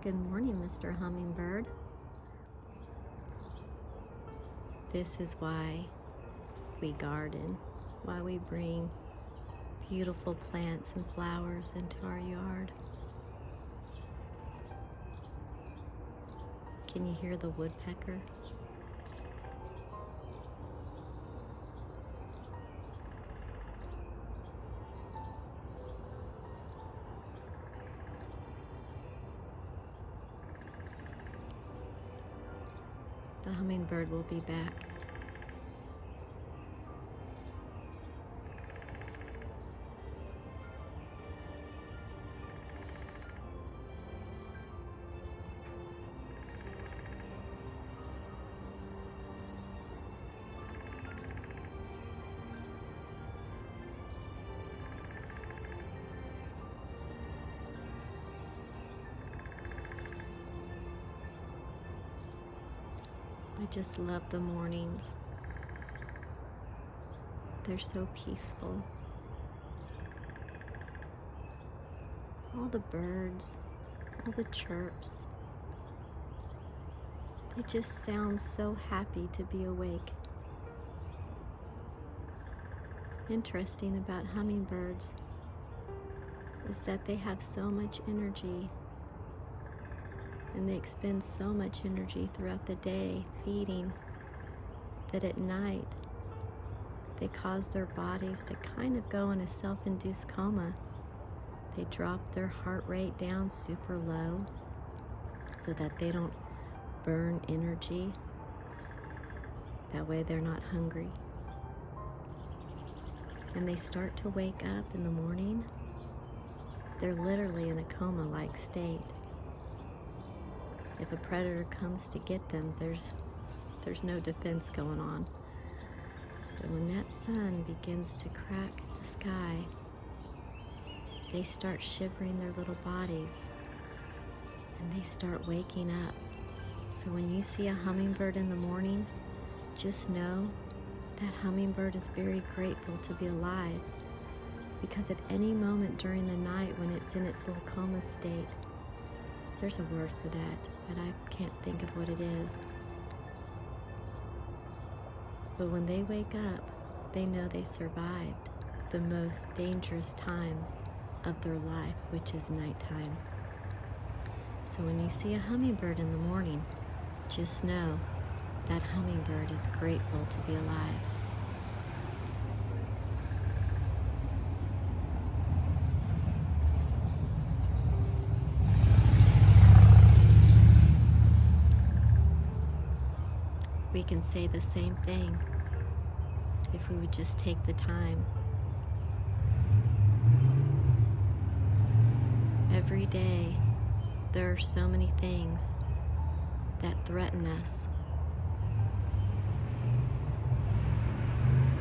Good morning, Mr. Hummingbird. This is why we garden, why we bring beautiful plants and flowers into our yard. Can you hear the woodpecker? The hummingbird will be back. I just love the mornings. They're so peaceful. All the birds, all the chirps, they just sound so happy to be awake. Interesting about hummingbirds is that they have so much energy, and they expend so much energy throughout the day feeding, that at night they cause their bodies to kind of go in a self-induced coma. They drop their heart rate down super low so that they don't burn energy. That way they're not hungry. And they start to wake up in the morning. They're literally in a coma-like state. If a predator comes to get them, there's no defense going on. But when that sun begins to crack the sky, they start shivering their little bodies and they start waking up. So when you see a hummingbird in the morning, just know that hummingbird is very grateful to be alive, because at any moment during the night when it's in its little coma state, there's a word for that, but I can't think of what it is. But when they wake up, they know they survived the most dangerous times of their life, which is nighttime. So when you see a hummingbird in the morning, just know that hummingbird is grateful to be alive. We can say the same thing if we would just take the time. Every day, there are so many things that threaten us.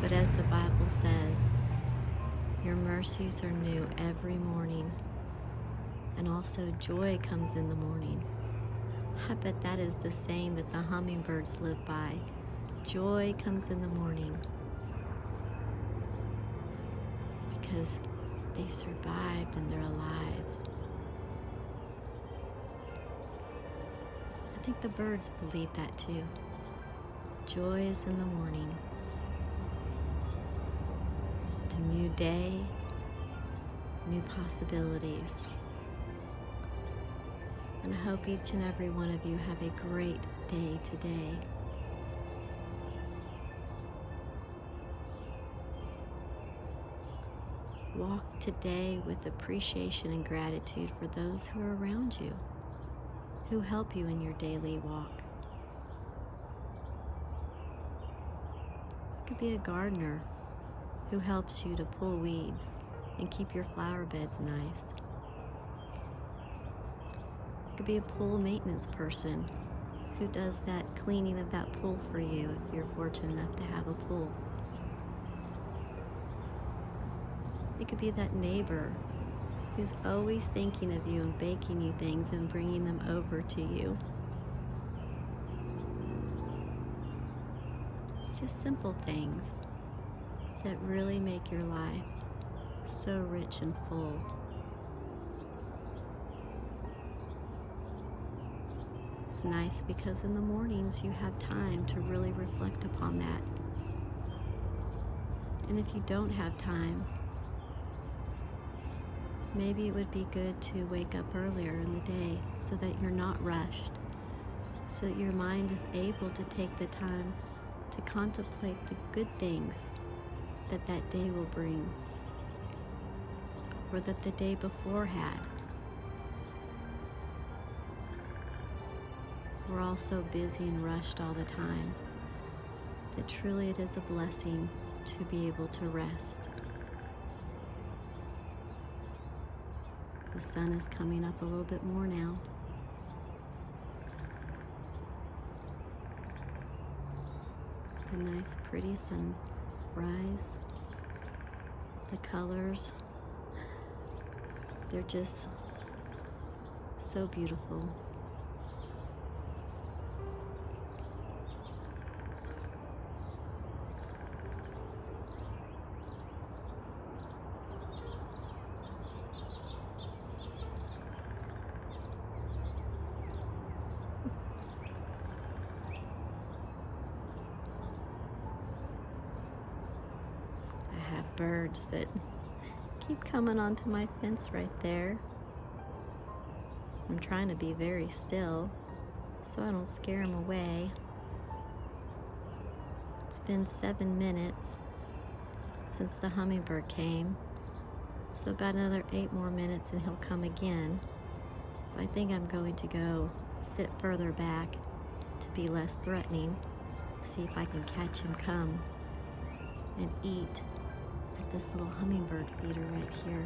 But as the Bible says, your mercies are new every morning, and also joy comes in the morning. I bet that is the saying that the hummingbirds live by. Joy comes in the morning. Because they survived and they're alive. I think the birds believe that too. Joy is in the morning. The new day, new possibilities. And I hope each and every one of you have a great day today. Walk today with appreciation and gratitude for those who are around you, who help you in your daily walk. It could be a gardener who helps you to pull weeds and keep your flower beds nice. It could be a pool maintenance person who does that cleaning of that pool for you if you're fortunate enough to have a pool. It could be that neighbor who's always thinking of you and baking you things and bringing them over to you. Just simple things that really make your life so rich and full. is nice because in the mornings you have time to really reflect upon that. And if you don't have time, maybe it would be good to wake up earlier in the day so that you're not rushed, so that your mind is able to take the time to contemplate the good things that that day will bring, or that the day before had. We're all so busy and rushed all the time that truly it is a blessing to be able to rest. The sun is coming up a little bit more now. The nice pretty sunrise. The colors, they're just so beautiful. Birds that keep coming onto my fence right there. I'm trying to be very still so I don't scare them away. It's been 7 minutes since the hummingbird came, so about another 8 more minutes and he'll come again. So I think I'm going to go sit further back to be less threatening, see if I can catch him come and eat at this little hummingbird feeder right here.